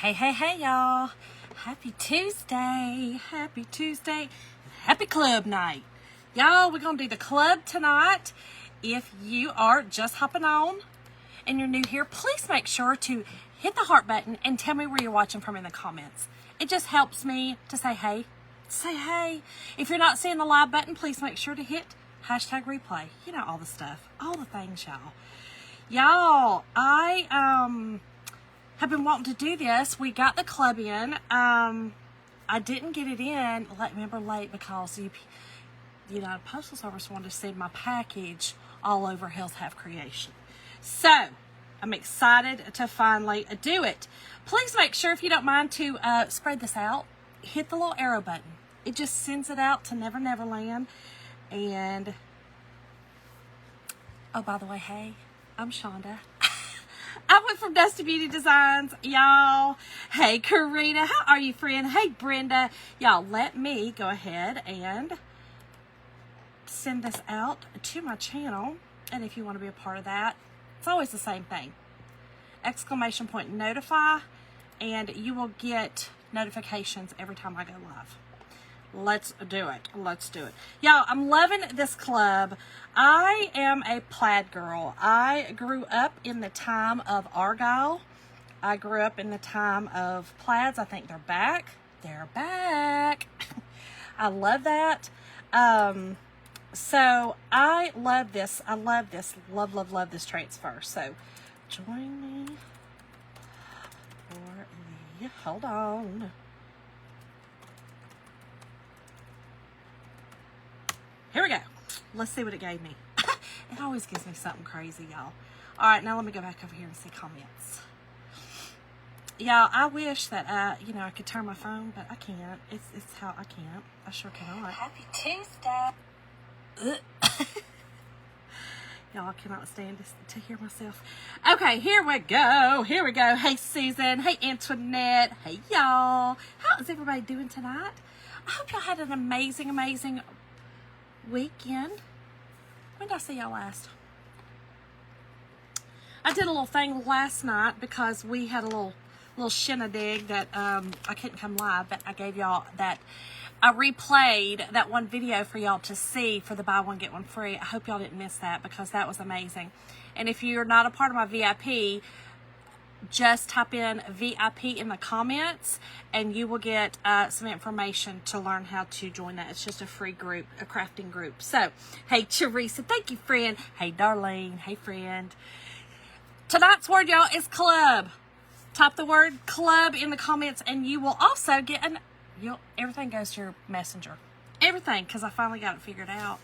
Hey, hey, hey, y'all. Happy Tuesday. Happy Tuesday. Happy club night. Y'all, we're going to do the club tonight. If you are just hopping on and you're new here, please make sure to hit the heart button and tell me where you're watching from in the comments. It just helps me to say hey. Say hey. If you're not seeing the live button, please make sure to hit hashtag replay. You know, all the stuff. All the things, y'all. Y'all, I have been wanting to do this. We got the club in. I didn't get it in, remember, late because the United Postal Service wanted to send my package all over Hills Have Creation. So, I'm excited to finally do it. Please make sure, if you don't mind, to spread this out. Hit the little arrow button. It just sends it out to Never Never Land. And, oh, by the way, hey, I'm Shonda. I went from Dusty Beauty Designs, y'all. Hey, Karina, how are you, friend? Hey, Brenda. Y'all, let me go ahead and send this out to my channel. And if you want to be a part of that, it's always the same thing. Exclamation point notify, and you will get notifications every time I go live. Let's do it. Let's do it. Y'all, I'm loving this club. I am a plaid girl. I grew up in the time of Argyle. I grew up in the time of plaids. I think they're back. They're back. I love that. So I love this. I love this. Love, love, love this transfer. So join me for the, hold on. Here we go. Let's see what it gave me. It always gives me something crazy, y'all. All right, now let me go back over here and see comments. Y'all, I wish that, I could turn my phone, but I can't. It's how I can't. I sure cannot. Happy Tuesday. Y'all, I cannot stand to hear myself. Okay, here we go. Here we go. Hey, Susan. Hey, Antoinette. Hey, y'all. How is everybody doing tonight? I hope y'all had an amazing, amazing weekend. When did I see y'all last? I did a little thing last night because we had a little shindig that I couldn't come live, but I gave y'all that. I replayed that one video for y'all to see for the buy one get one free. I hope y'all didn't miss that because that was amazing. And if you're not a part of my VIP, just type in VIP in the comments and you will get some information to learn how to join that. It's just a free group, a crafting group. So, hey, Teresa, thank you, friend. Hey, Darlene, hey, friend. Tonight's word, y'all, is club. Type the word club in the comments and you will also get everything goes to your messenger. Everything, because I finally got it figured out.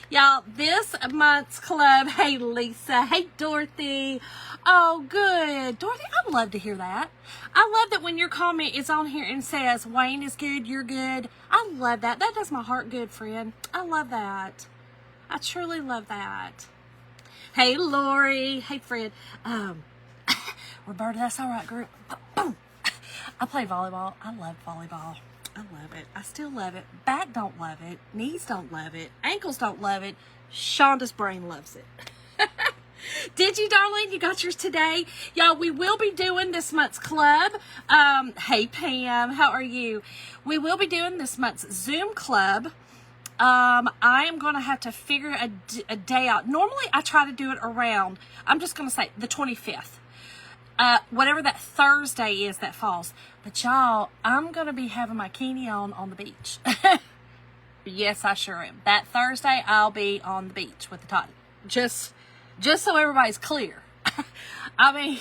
Y'all, this month's club, hey Lisa, hey Dorothy. Oh, good. Dorothy, I love to hear that. I love that when your comment is on here and says, Wayne is good, you're good. I love that. That does my heart good, friend. I love that. I truly love that. Hey, Lori. Hey, friend. Roberta, that's all right, group. Boom. I play volleyball. I love volleyball. I love it. I still love it. Back don't love it. Knees don't love it. Ankles don't love it. Shonda's brain loves it. Did you, darling? You got yours today? Y'all, we will be doing this month's club. Hey, Pam. How are you? We will be doing this month's Zoom club. I am going to have to figure a day out. Normally, I try to do it around, I'm just going to say, the 25th. Whatever that Thursday is that falls. But y'all, I'm going to be having my bikini on the beach. Yes, I sure am. That Thursday, I'll be on the beach with the toddy. Just so everybody's clear. I mean,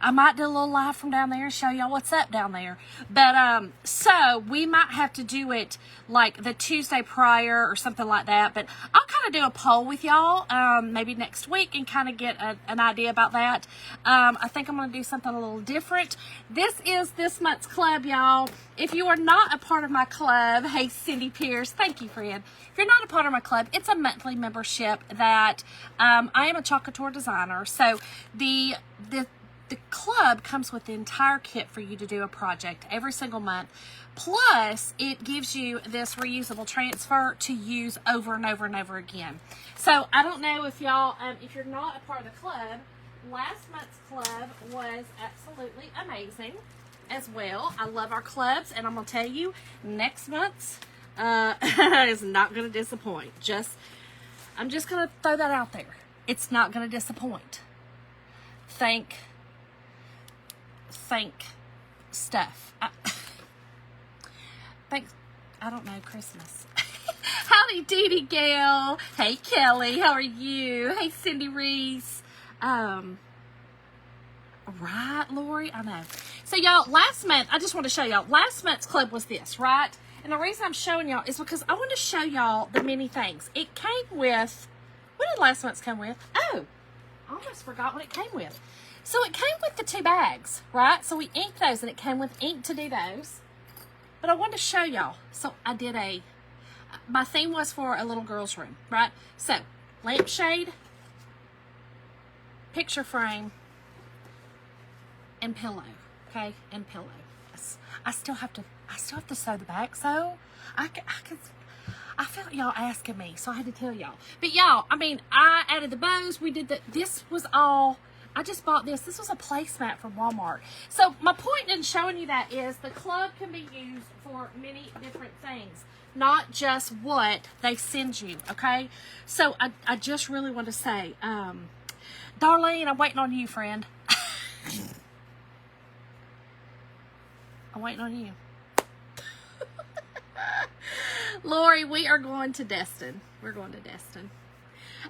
I might do a little live from down there and show y'all what's up down there. But, so we might have to do it like the Tuesday prior or something like that. But I'll kind of do a poll with y'all, maybe next week and kind of get an idea about that. I think I'm going to do something a little different. This is this month's club, y'all. If you are not a part of my club, hey, Cindy Pierce, thank you, friend. If you're not a part of my club, it's a monthly membership that, I am a Chalk Couture designer. So the club comes with the entire kit for you to do a project every single month. Plus, it gives you this reusable transfer to use over and over and over again. So, I don't know if y'all, if you're not a part of the club, last month's club was absolutely amazing as well. I love our clubs, and I'm going to tell you, next month's is not going to disappoint. I'm just going to throw that out there. It's not going to disappoint. Think stuff. I don't know, Christmas. Howdy doody, Gail. Hey, Kelly. How are you? Hey, Cindy Reese. Right, Lori? I know. So, y'all, last month, I just want to show y'all, last month's club was this, right? And the reason I'm showing y'all is because I want to show y'all the many things. It came with, what did last month's come with? Oh, I almost forgot what it came with. So, it came with the 2 bags, right? So, we inked those, and it came with ink to do those. But I wanted to show y'all. So, I did my theme was for a little girl's room, right? So, lampshade, picture frame, and pillow, okay? And pillow. I still have to sew the back, so I felt y'all asking me, so I had to tell y'all. But y'all, I mean, I added the bows. We did this was all, I just bought this. This was a placemat from Walmart. So my point in showing you that is the club can be used for many different things, not just what they send you, okay? So I just really want to say, Darlene, I'm waiting on you, friend. I'm waiting on you. Lori, we are going to Destin. We're going to Destin.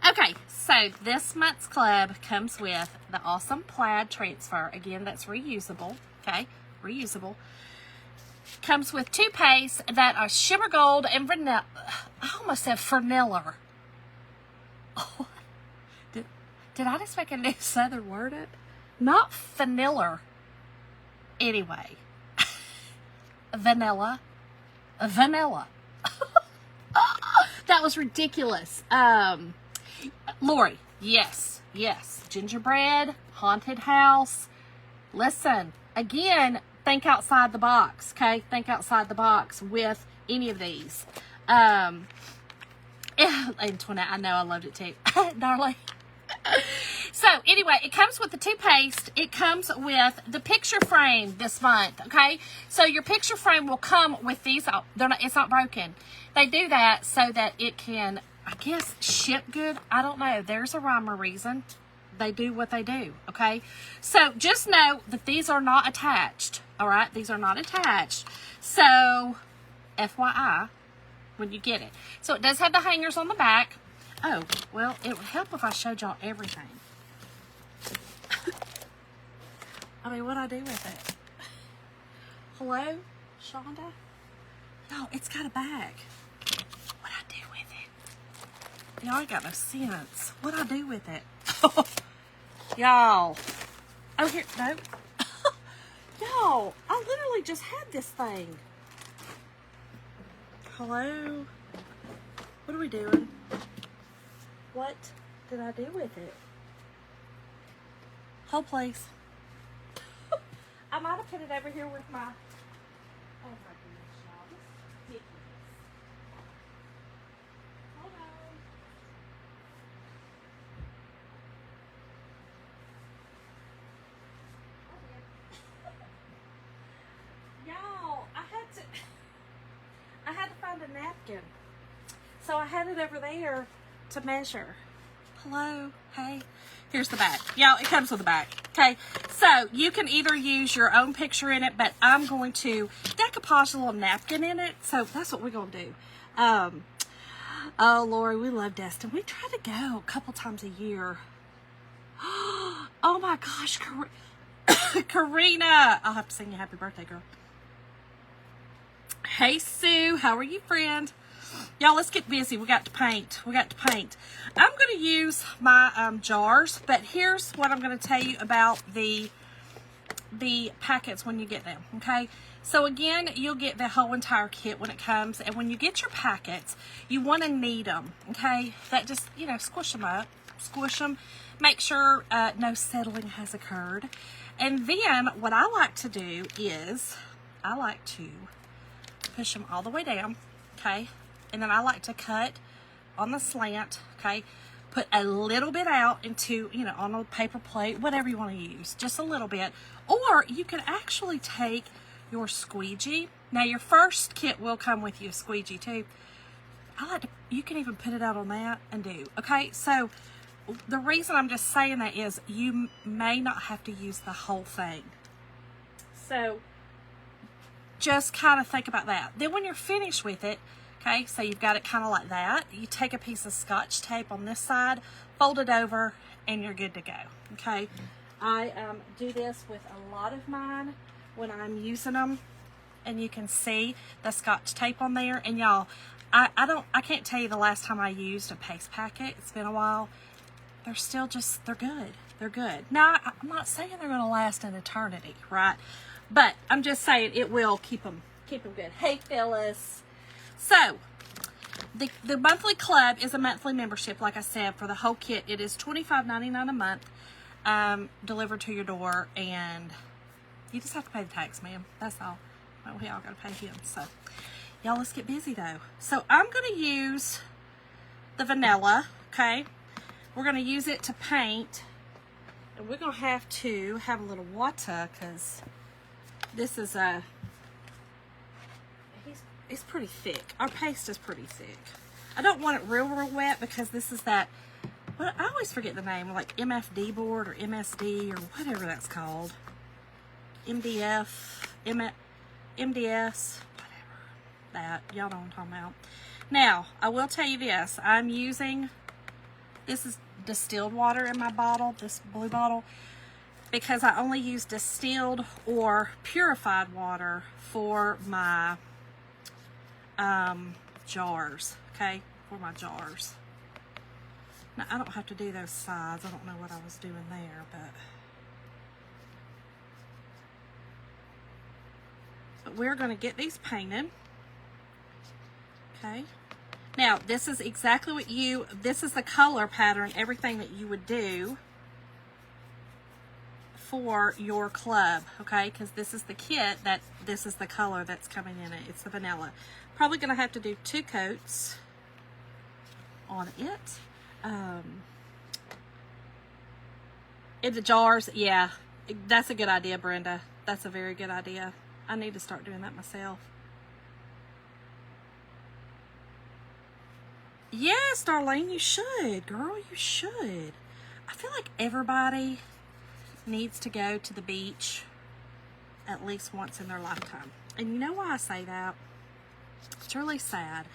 Okay, so this month's club comes with the awesome plaid transfer. Again, that's reusable. Okay, reusable. Comes with 2 pastes that are shimmer gold and vanilla. I almost said vanilla. Oh, did I just make a new southern word up? Not vanilla. Anyway. Vanilla. That was ridiculous. Lori, yes. Gingerbread, haunted house. Listen, again, think outside the box, okay? Think outside the box with any of these. Antoinette, I know I loved it too. Darling. So, anyway, it comes with the 2 paste. It comes with the picture frame this month, okay? So, your picture frame will come with these. It's not broken. They do that so that it can, I guess, ship good. I don't know. There's a rhyme or reason. They do what they do, okay? So, just know that these are not attached, all right? These are not attached. So, FYI, when you get it. So, it does have the hangers on the back. Oh, well, it would help if I showed y'all everything. I mean, what'd I do with it? Hello, Shonda? Y'all, it's got a bag. What'd I do with it? Y'all ain't got no sense. What'd I do with it? Y'all. Oh, here, no. Y'all, I literally just had this thing. Hello? What are we doing? What did I do with it? Hold, please. I might have put it over here with my... Oh my goodness, y'all. This is ridiculous. Hold on. Y'all, I had to find a napkin. So I had it over there to measure. Hello, hey. Here's the back. Y'all, it comes with a back. Okay, so you can either use your own picture in it, but I'm going to decoupage a little napkin in it. So that's what we're going to do. Oh, Lori, we love Destin. We try to go a couple times a year. Oh my gosh, Karina. I'll have to sing you happy birthday, girl. Hey, Sue. How are you, friend? Y'all, let's get busy. We got to paint. I'm going to use my jars, but here's what I'm going to tell you about the packets when you get them, okay? So again, you'll get the whole entire kit when it comes, and when you get your packets, you want to knead them, okay? That just, squish them up, make sure no settling has occurred. And then what I like to do is I like to push them all the way down, okay? And then I like to cut on the slant, okay? put a little bit out into, you know, on a paper plate, whatever you want to use, just a little bit. Or you can actually take your squeegee. Now your first kit will come with you a squeegee too. You can even put it out on that and do. Okay, so the reason I'm just saying that is you may not have to use the whole thing. So just kind of think about that. Then when you're finished with it, okay, so you've got it kind of like that. You take a piece of Scotch tape on this side, fold it over, and you're good to go. Okay, I do this with a lot of mine when I'm using them, and you can see the Scotch tape on there. And y'all, I can't tell you the last time I used a paste packet. It's been a while. They're still just, they're good. They're good. Now, I'm not saying they're going to last an eternity, right? But I'm just saying it will keep them good. Hey, Phyllis. So, the monthly club is a monthly membership, like I said, for the whole kit. It is $25.99 a month, delivered to your door, and you just have to pay the tax, ma'am. That's all. Well, we all got to pay him. So, y'all, let's get busy, though. So, I'm going to use the vanilla, okay? We're going to use it to paint, and we're going to have a little water, because this is it's pretty thick. Our paste is pretty thick. I don't want it real wet, because this is that, well, I always forget the name, like MFD board or MSD or whatever that's called. MDF, MDS, whatever. That, y'all know what I'm talking about. Now, I will tell you this. I'm using, this is distilled water in my bottle, this blue bottle, because I only use distilled or purified water for my jars, okay, for my jars. Now, I don't have to do those sides. I don't know what I was doing there, but we're going to get these painted, okay. Now, this is exactly what this is the color pattern, everything that you would do for your club, okay, because this is the kit, this is the color that's coming in it. It's the vanilla. Probably going to have to do 2 coats on it. In the jars, yeah, that's a good idea, Brenda. That's a very good idea. I need to start doing that myself. Yes, Darlene, you should, girl, you should. I feel like everybody needs to go to the beach at least once in their lifetime. And you know why I say that? It's really sad.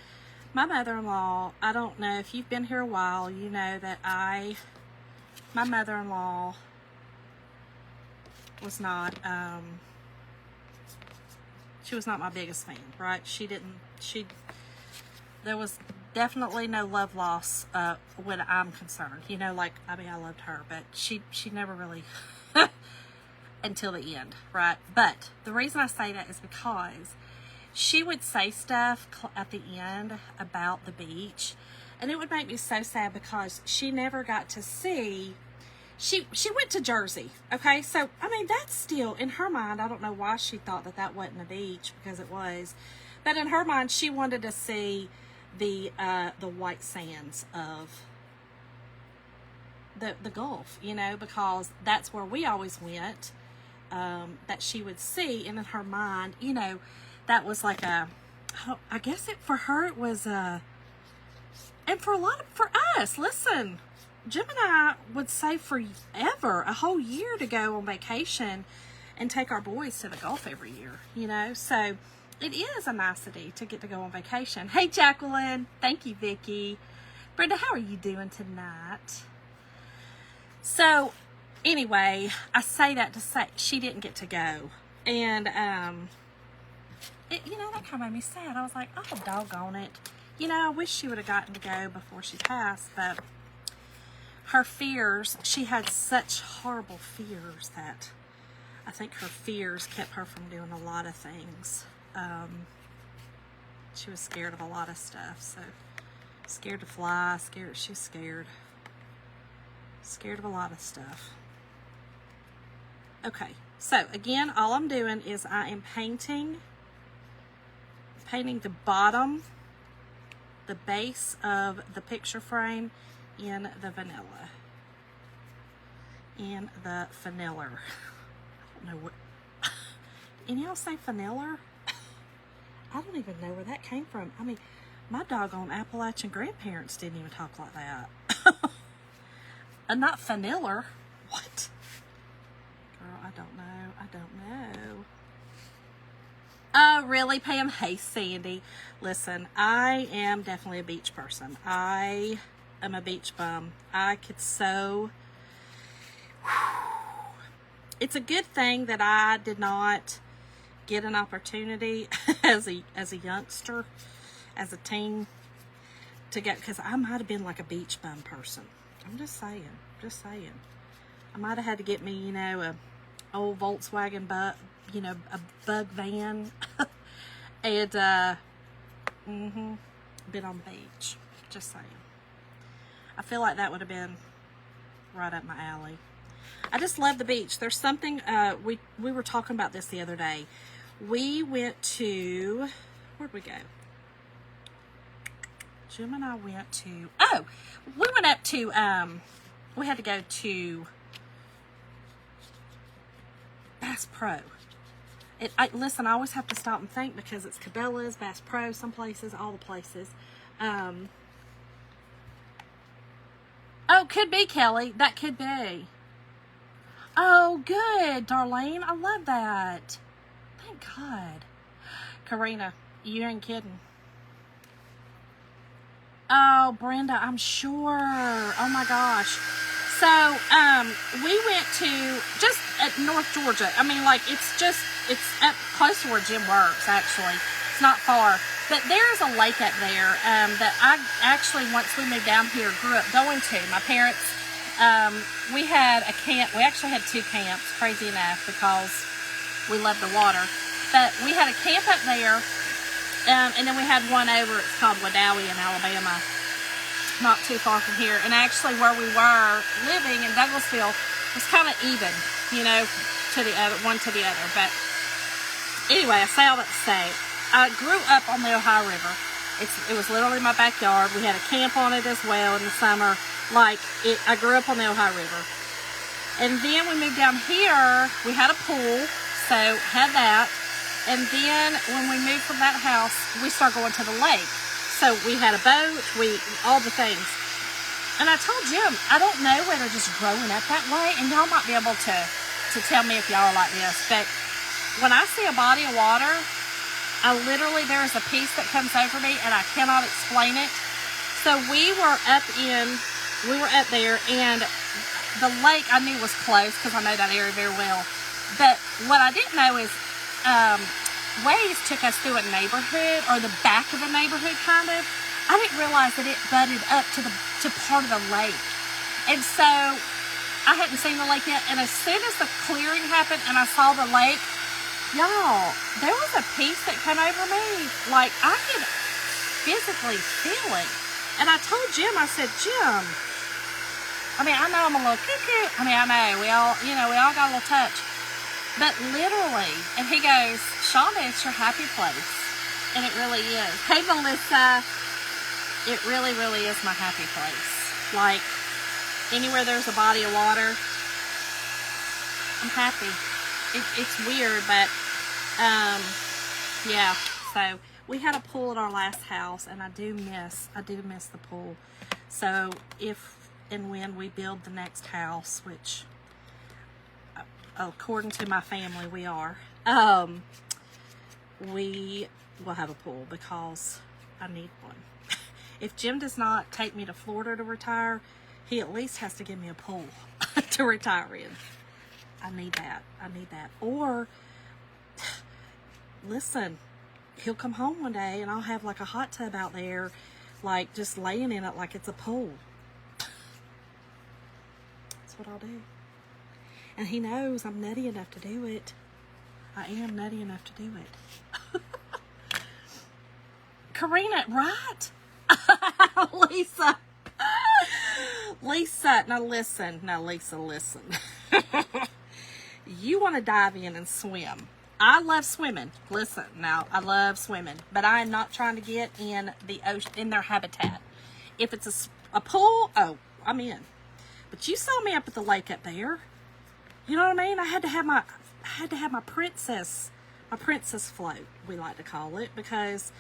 My mother-in-law, I don't know if you've been here a while, you know that my mother-in-law was not, she was not my biggest fan, right? There was definitely no love loss when I'm concerned. You know, like, I mean, I loved her, but she never really, until the end, right? But the reason I say that is because she would say stuff at the end about the beach, and it would make me so sad because she never got to see, she went to Jersey, okay? So, I mean, that's still, in her mind, I don't know why she thought that wasn't a beach, because it was, but in her mind, she wanted to see the white sands of the Gulf, you know, because that's where we always went, that she would see, and in her mind, you know, that was like I guess for her it was and for us, listen, Jim and I would save forever, a whole year to go on vacation and take our boys to the Gulf every year, you know, so it is a nicety to get to go on vacation. Hey, Jacqueline. Thank you, Vicki. Brenda, how are you doing tonight? So, anyway, I say that to say she didn't get to go. And, you know, that kind of made me sad. I was like, oh, doggone it. You know, I wish she would have gotten to go before she passed, but her fears, she had such horrible fears that I think her fears kept her from doing a lot of things. She was scared of a lot of stuff, so scared to fly, she was scared of a lot of stuff. Okay, so again, all I'm doing is I am painting the bottom, the base of the picture frame, in the vanilla. In the vanilla. I don't know what. And y'all say vanilla? I don't even know where that came from. I mean, my doggone Appalachian grandparents didn't even talk like that. Not vanilla. What? Girl, I don't know. I don't know. Oh, really, Pam? Hey, Sandy. Listen, I am definitely a beach person. I am a beach bum. I could so... It's a good thing that I did not get an opportunity as a youngster, as a teen, to go, because I might have been like a beach bum person. I'm just saying. I might have had to get me, you know, a old Volkswagen a bug van, and been on the beach. Just saying. I feel like that would have been right up my alley. I just love the beach. There's something, we were talking about this the other day. We went to, where'd we go? Jim and I went to, we went up to, we had to go to Bass Pro. Listen, I always have to stop and think because it's Cabela's, Bass Pro, some places, all the places. Oh, could be, Kelly. That could be. Oh, good, Darlene. I love that. Thank God. Karina, you ain't kidding. Oh, Brenda, I'm sure. Oh, my gosh. So, we went to just at North Georgia. I mean, like, it's up close to where Jim works, actually. It's not far. But there's a lake up there that I actually, once we moved down here, grew up going to. My parents, we had a camp. We actually had 2 camps, crazy enough, because we love the water. But we had a camp up there, and then we had one over. It's called Wadowee in Alabama, not too far from here. And actually, where we were living in Douglasville was kind of even, you know, to the other, one to the other. But anyway, I say all that to say, I grew up on the Ohio River. It was literally my backyard. We had a camp on it as well in the summer. I grew up on the Ohio River. And then we moved down here. We had a pool, so had that. And then when we moved from that house, we started going to the lake. So we had a boat, all the things. And I told Jim, I don't know whether just growing up that way, and y'all might be able to tell me if y'all are like this, but when I see a body of water, there is a peace that comes over me, and I cannot explain it. So we were up there, and the lake I knew was close, because I know that area very well. But what I didn't know is, Waze took us through a neighborhood, or the back of a neighborhood, kind of. I didn't realize that it butted up to part of the lake. And so I hadn't seen the lake yet, and as soon as the clearing happened and I saw the lake, y'all, there was a peace that came over me. Like, I could physically feel it. And I told Jim, I said, Jim, I mean, I know I'm a little cuckoo. I mean, I know, we all got a little touch. But literally, and he goes, Shonda, it's your happy place. And it really is. Hey, Melissa, it really, really is my happy place. Like, anywhere there's a body of water, I'm happy. It's weird, but, yeah. So, we had a pool at our last house, and I do miss the pool. So, if and when we build the next house, which, according to my family, we are, we will have a pool because I need one. If Jim does not take me to Florida to retire, he at least has to give me a pool to retire in. I need that. Or, listen, he'll come home one day and I'll have like a hot tub out there, like just laying in it like it's a pool. That's what I'll do. And he knows I'm nutty enough to do it. I am nutty enough to do it. Karina, right? Lisa, now listen. You want to dive in and swim. I love swimming. Listen, now, I love swimming, but I am not trying to get in the ocean, in their habitat. If it's a pool, I'm in. But you saw me up at the lake up there. You know what I mean? I had to have my princess float, we like to call it, because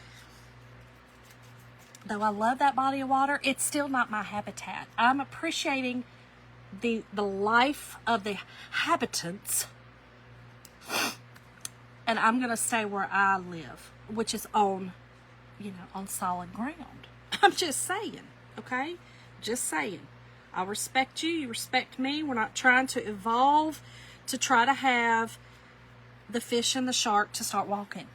though I love that body of water, it's still not my habitat. I'm appreciating the life of the habitants, and I'm going to stay where I live, which is on solid ground. I'm just saying, okay? Just saying. I respect you. You respect me. We're not trying to evolve to try to have the fish and the shark to start walking.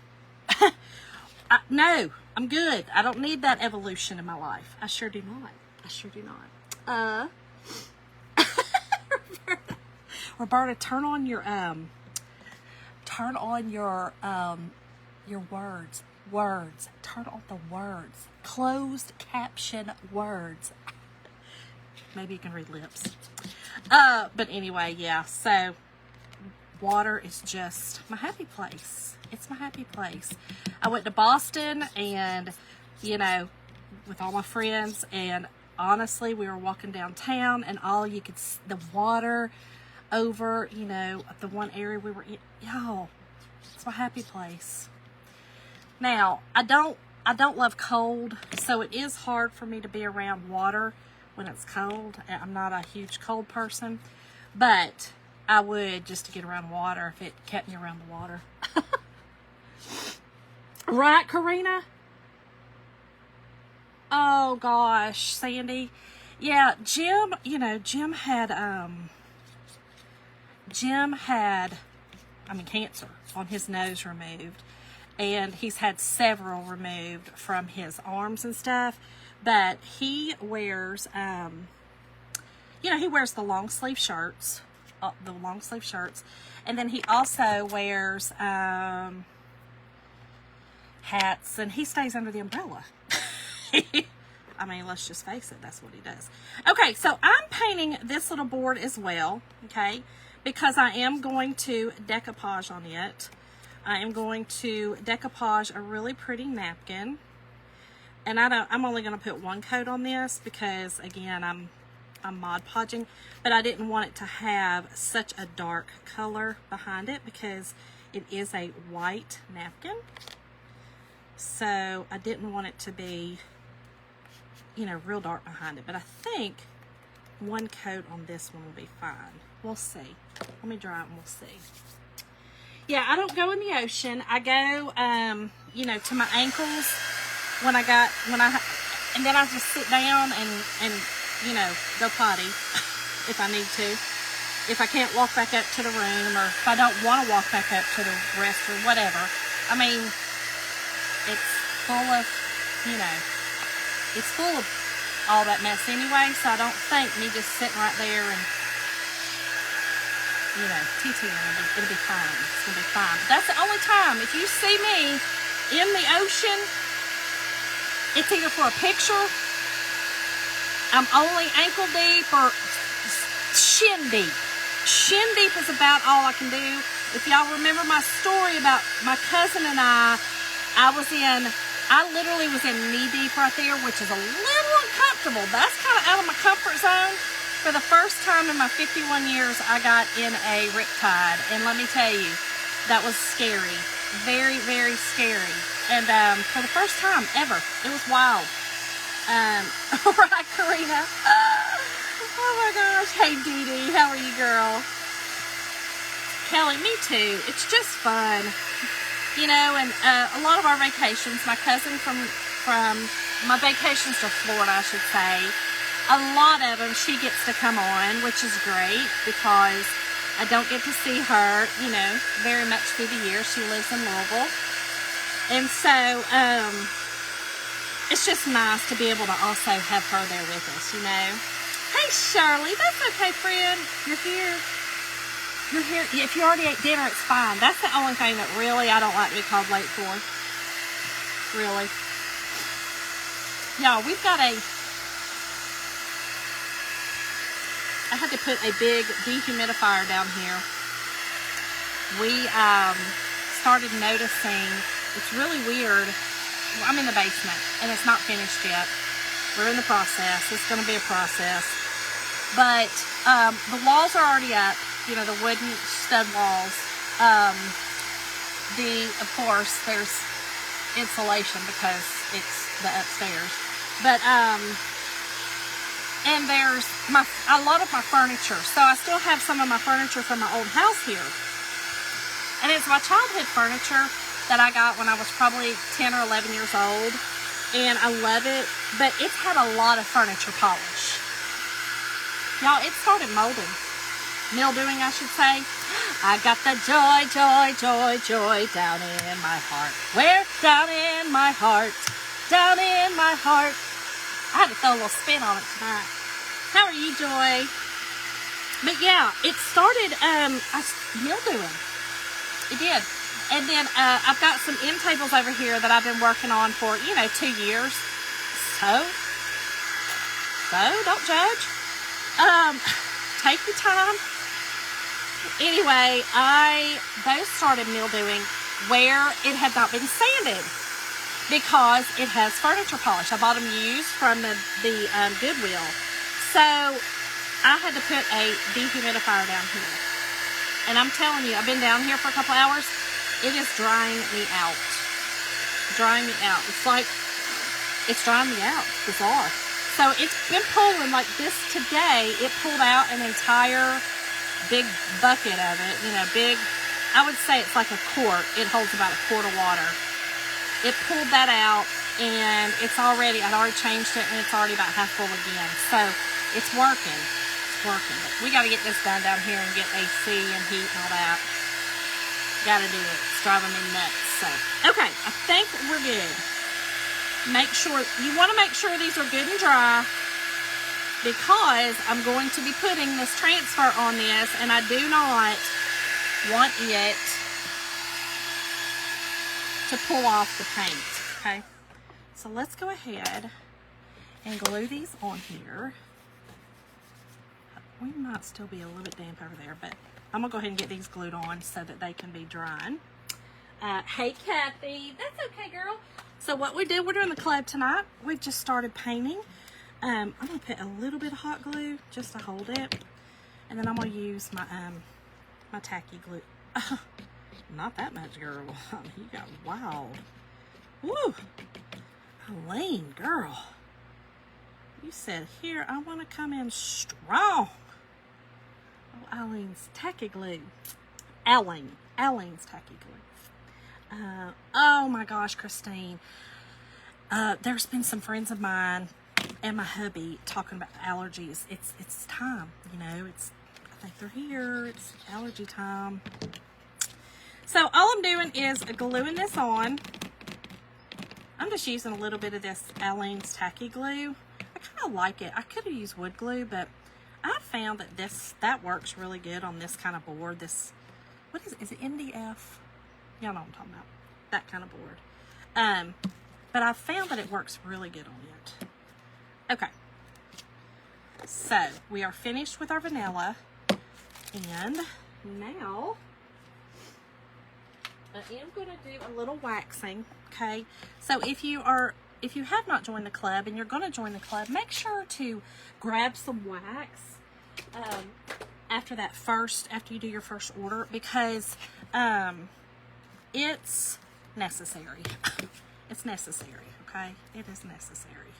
No, I'm good. I don't need that evolution in my life. I sure do not. I sure do not. Roberta, turn on your words. Turn on the words. Closed caption words. Maybe you can read lips. But anyway, yeah. So water is just my happy place. It's my happy place. I went to Boston and, with all my friends, and honestly, we were walking downtown and all you could see, the water over, the one area we were in. Y'all, it's my happy place. Now, I don't love cold, so it is hard for me to be around water when it's cold. I'm not a huge cold person, but I would just to get around water if it kept me around the water. Right, Karina? Oh gosh, Sandy. Yeah, Jim had cancer on his nose removed, and he's had several removed from his arms and stuff, but he wears he wears the long sleeve shirts, and then he also wears hats, and he stays under the umbrella. I mean, let's just face it, that's what he does. Okay, so I'm painting this little board as well, okay, because I am going to decoupage on it. I am going to decoupage a really pretty napkin, and I'm only going to put one coat on this because, again, I'm Mod Podging, but I didn't want it to have such a dark color behind it because it is a white napkin. So I didn't want it to be, real dark behind it. But I think one coat on this one will be fine. We'll see. Let me dry it and we'll see. Yeah, I don't go in the ocean. I go, to my ankles and then I just sit down and go potty if I need to. If I can't walk back up to the room, or if I don't want to walk back up to the restroom, whatever. I mean, it's full of, it's full of all that mess anyway, so I don't think me just sitting right there and, TTing, it'll be fine. It's going to be fine. But that's the only time. If you see me in the ocean, it's either for a picture, I'm only ankle deep, or shin deep. Shin deep is about all I can do. If y'all remember my story about my cousin and I literally was in knee deep right there, which is a little uncomfortable. That's kind of out of my comfort zone. For the first time in my 51 years, I got in a riptide. And let me tell you, that was scary. Very, very scary. And for the first time ever, it was wild. Right, Karina? Oh my gosh. Hey, Dee Dee, how are you, girl? Kelly, me too. It's just fun. And a lot of our vacations, my cousin from my vacations to Florida, I should say, a lot of them she gets to come on, which is great because I don't get to see her, very much through the year. She lives in Louisville. And so, it's just nice to be able to also have her there with us, Hey, Shirley, that's okay, friend. You're here. You're here. If you already ate dinner, it's fine. That's the only thing that really I don't like to be called late for. Really. Y'all, we've got I had to put a big dehumidifier down here. We started noticing, it's really weird. Well, I'm in the basement and it's not finished yet. We're in the process. It's going to be a process. But the walls are already up, you know, the wooden stud walls. Of course, there's insulation because it's the upstairs. But, and there's a lot of my furniture. So I still have some of my furniture from my old house here. And it's my childhood furniture that I got when I was probably 10 or 11 years old. And I love it, but it's had a lot of furniture polish. Y'all, it started molding. Mildewing, I should say. I got the joy, joy, joy, joy down in my heart. Where? Down in my heart. Down in my heart. I had to throw a little spin on it tonight. How are you, Joy? But yeah, it started mildewing. It did. And then I've got some end tables over here that I've been working on for, 2 years. So don't judge. Take your time. Anyway, those started mildewing where it had not been sanded because it has furniture polish. I bought them used from the Goodwill. So I had to put a dehumidifier down here. And I'm telling you, I've been down here for a couple hours. It is drying me out. Drying me out. It's like, it's drying me out. Bizarre. So it's been pulling like this today. It pulled out an entire big bucket of it. Big, I would say it's like a quart. It holds about a quart of water. It pulled that out and I'd already changed it and it's already about half full again. So it's working. It's working. But we got to get this done down here and get AC and heat and all that. Got to do it. It's driving me nuts. So, okay. I think we're good. You want to make sure these are good and dry because I'm going to be putting this transfer on this and I do not want it to pull off the paint. Okay. So let's go ahead and glue these on here. We might still be a little bit damp over there, but I'm going to go ahead and get these glued on so that they can be drying. Hey, Kathy. That's okay, girl. So what we're doing the club tonight, we've just started painting. I'm going to put a little bit of hot glue just to hold it. And then I'm going to use my my tacky glue. Not that much, girl. You got wild. Woo! Elaine, girl. You said, here, I want to come in strong. Oh, Eileen's tacky glue. Eileen's tacky glue. Oh my gosh, Christine. There's been some friends of mine and my hubby talking about allergies. It's time, I think they're here. It's allergy time. So all I'm doing is gluing this on. I'm just using a little bit of this Eileen's tacky glue. I kind of like it. I could have used wood glue, but I found that that works really good on this kind of board. What is it? Is it MDF? Y'all know what I'm talking about. That kind of board. But I found that it works really good on it. Okay. So we are finished with our vanilla. And now I am going to do a little waxing. Okay. So if you have not joined the club and you're going to join the club, make sure to grab some wax after you do your first order, because it's necessary. It's necessary, okay? It is necessary.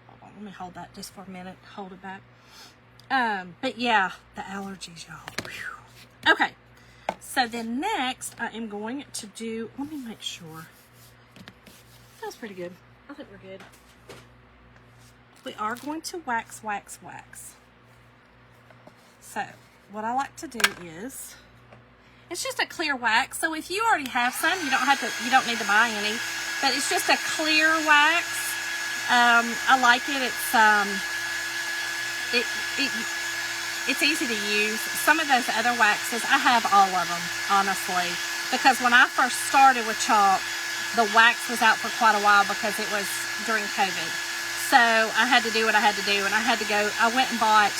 Hold on, let me hold that just for a minute. Hold it back. But yeah, the allergies, y'all. Whew. Okay. So then next, I am going to do, let me make sure. That was pretty good. I think we're good. We are going to wax, wax, wax. So what I like to do is, it's just a clear wax. So if you already have some, you don't need to buy any. But it's just a clear wax. I like it. It's easy to use. Some of those other waxes, I have all of them, honestly. Because when I first started with chalk, the wax was out for quite a while because it was during COVID. So I had to do what I had to do, and I went and bought,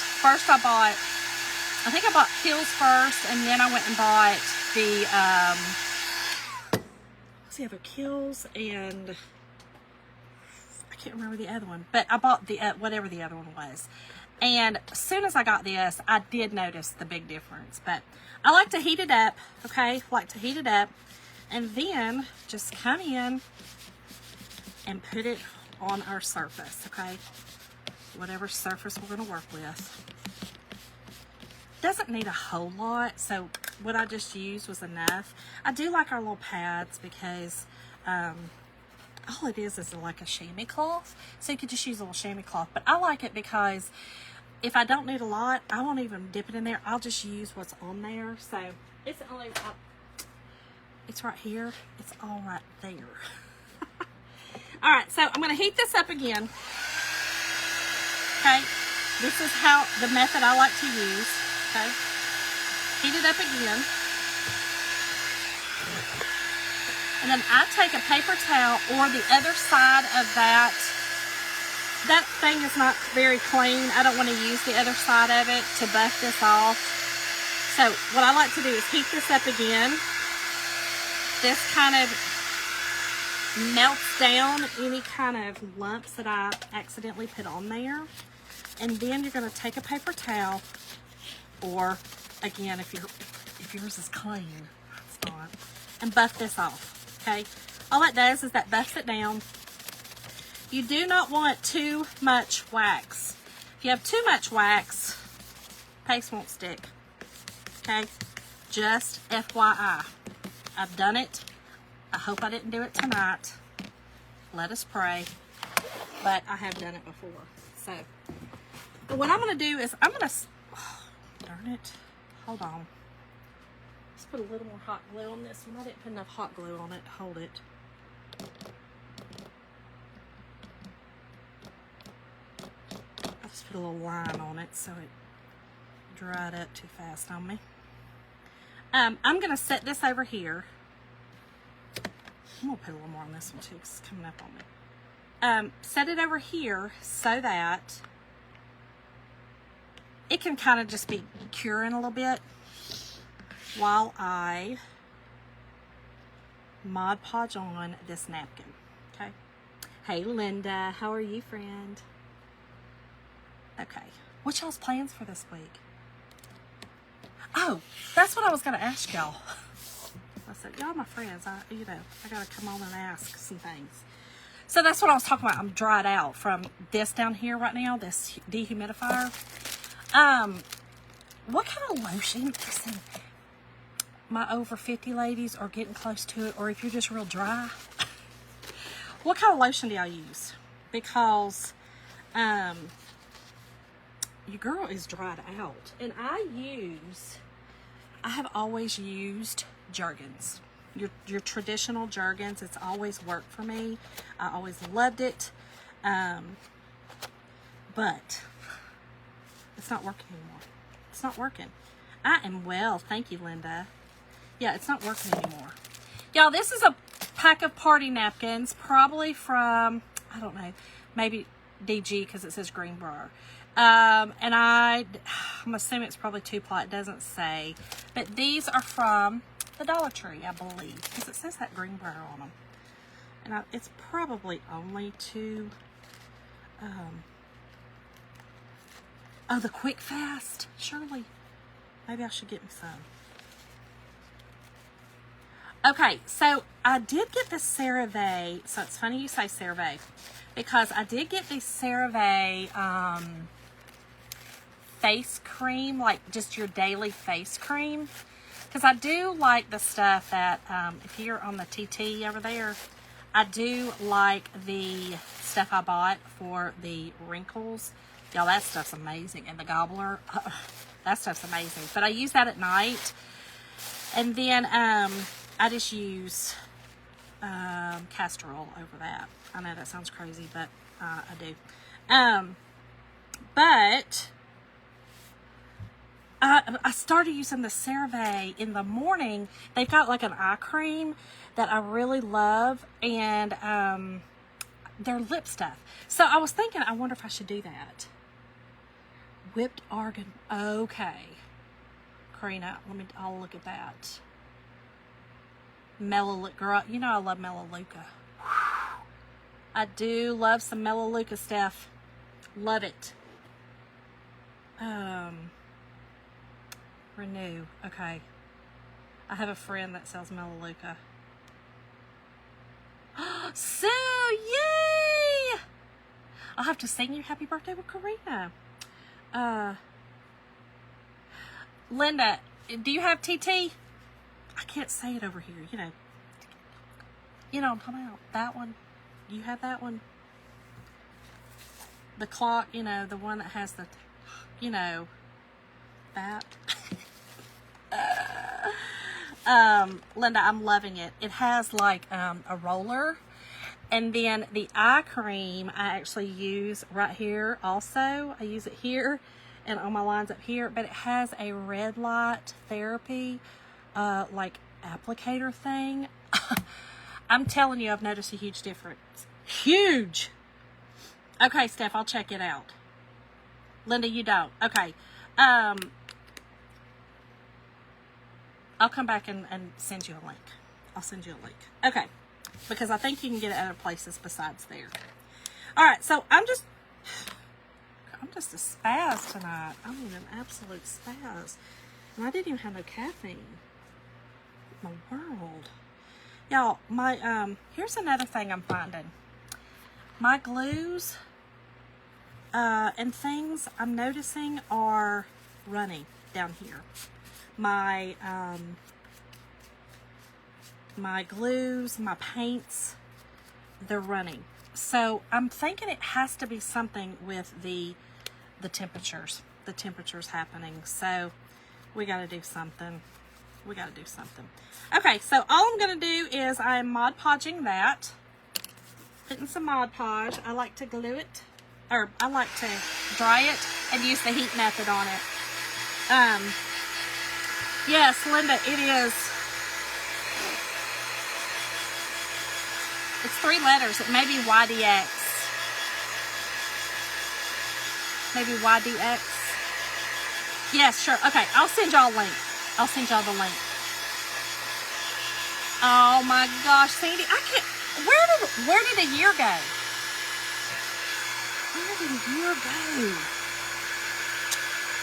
I think I bought Kills first, and then I went and bought the, what's the other, Kills, and I can't remember the other one, but I bought the, whatever the other one was. And as soon as I got this, I did notice the big difference. But I like to heat it up, okay? Like to heat it up. And then just come in and put it on our surface, okay? Whatever surface we're going to work with. Doesn't need a whole lot, so what I just used was enough. I do like our little pads because all it is like a chamois cloth, so you could just use a little chamois cloth. But I like it because if I don't need a lot, I won't even dip it in there. I'll just use what's on there. So it's only it's right here. It's all right there. All right, so I'm going to heat this up again. Okay, this is how the method I like to use. Okay, heat it up again. And then I take a paper towel or the other side of that. That thing is not very clean. I don't want to use the other side of it to buff this off. So what I like to do is heat this up again. This kind of melts down any kind of lumps that I accidentally put on there. And then you're going to take a paper towel, or again, if yours is clean, it's not, and buff this off, okay? All that does is that buffs it down. You do not want too much wax. If you have too much wax, paste won't stick, okay? Just FYI. I've done it. I hope I didn't do it tonight. Let us pray. But I have done it before. So, but what I'm going to do is I'm going to, darn it, hold on. Let's put a little more hot glue on this one. I didn't put enough hot glue on it to hold it. I just put a little line on it so it dried up too fast on me. I'm going to set this over here. I'm going to put a little more on this one too because it's coming up on me. Set it over here so that it can kind of just be curing a little bit while I Mod Podge on this napkin. Okay. Hey Linda, how are you, friend? Okay. What's y'all's plans for this week? Oh, that's what I was going to ask y'all. I said, y'all my friends. I got to come on and ask some things. So that's what I was talking about. I'm dried out from this down here right now, this dehumidifier. What kind of lotion? Listen, my over 50 ladies are getting close to it, or if you're just real dry, what kind of lotion do y'all use? Because your girl is dried out, and I have always used Jergens. Your traditional Jergens. It's always worked for me. I always loved it, but it's not working anymore. It's not working. I am well, thank you, Linda. Yeah, it's not working anymore. Y'all, this is a pack of party napkins, probably from, I don't know, maybe DG because it says Greenbrier. And I'm assuming it's probably 2-ply. It doesn't say. But these are from the Dollar Tree, I believe, because it says that Greenbrier on them. And it's probably only two. Oh, the Quick Fast. Surely. Maybe I should get me some. Okay, so I did get the CeraVe. So it's funny you say CeraVe, because I did get the CeraVe face cream, like just your daily face cream. Because I do like the stuff that, if you're on the TT over there, I do like the stuff I bought for the wrinkles. Y'all, that stuff's amazing. And the Gobbler, that stuff's amazing. But I use that at night. And then I just use castor oil over that. I know that sounds crazy, but I do. But I started using the CeraVe in the morning. They've got like an eye cream that I really love, and their lip stuff. So I was thinking, I wonder if I should do that. Whipped argan. Okay. Karina, I'll look at that. Melaleuca. Girl, you know I love Melaleuca. I do love some Melaleuca stuff. Love it. Renew. Okay. I have a friend that sells Melaleuca. Sue, yay! I'll have to sing you happy birthday with Karina. Linda, do you have TT? I can't say it over here. You know what I'm talking about. That one. You have that one. The clock, the one that has the, that. Linda, I'm loving it. It has like a roller, and then the eye cream I actually use right here also. I use it here and on my lines up here, but it has a red light therapy like applicator thing. I'm telling you, I've noticed a huge difference. Huge. Okay, Steph, I'll check it out. Linda, you don't. Okay. I'll come back and send you a link. I'll send you a link. Okay. Because I think you can get it other places besides there. All right. So I'm just a spaz tonight. I'm in an absolute spaz. And I didn't even have no caffeine. What in the world? Y'all, here's another thing I'm finding. My glues and things I'm noticing are running down here. My glues, my paints, they're running. So I'm thinking it has to be something with the temperatures. The temperatures happening. So we got to do something. Okay, so all I'm going to do is I'm Mod Podging that. Putting some Mod Podge. I like to glue it, or I like to dry it and use the heat method on it. Yes, Linda, it is. It's 3 letters. It may be YDX. Maybe YDX. Yes, sure. Okay, I'll send y'all a link. I'll send y'all the link. Oh my gosh, Sandy, I can't. Where did a year go? Where did a year go?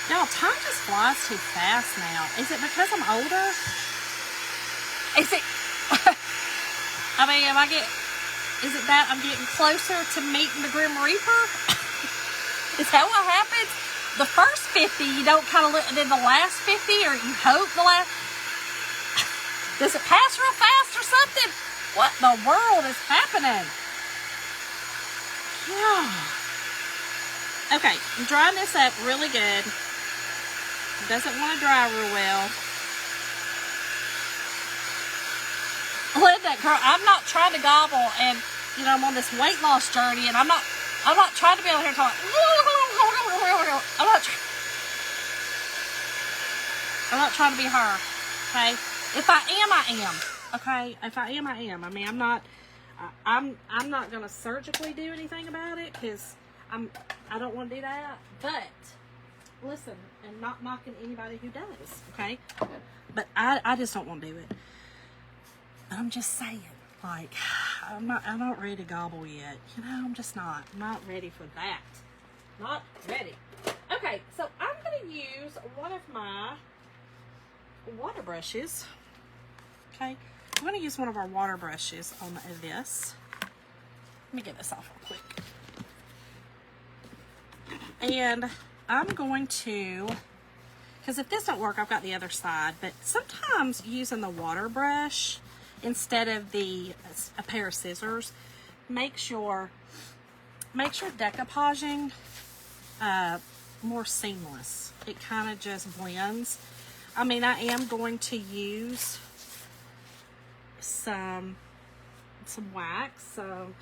Y'all, time just flies too fast now. Is it because I'm older? Is it? I mean, is it that I'm getting closer to meeting the Grim Reaper? Is that what happens? The first 50, you don't kind of look, and then the last 50, or you hope the last. Does it pass real fast or something? What in the world is happening? Yeah. Okay, I'm drying this up really good. It doesn't want to dry real well. Linda, girl, I'm not trying to gobble, and I'm on this weight loss journey, and I'm not trying to be out here talking. I'm not trying to be her. Okay, if I am, I am. Okay, if I am, I am. I mean, I'm not gonna surgically do anything about it because I don't want to do that. But listen, and not knocking anybody who does. Okay, but I just don't want to do it. But I'm just saying, like, I'm not ready to gobble yet. I'm just not. I'm not ready for that. Not ready. Okay, so I'm gonna use one of my water brushes. Okay, I'm going to use one of our water brushes on this. Let me get this off real quick. And I'm going to, because if this don't work, I've got the other side, but sometimes using the water brush instead of a pair of scissors makes your decoupaging more seamless. It kind of just blends. I mean, I am going to use some wax, some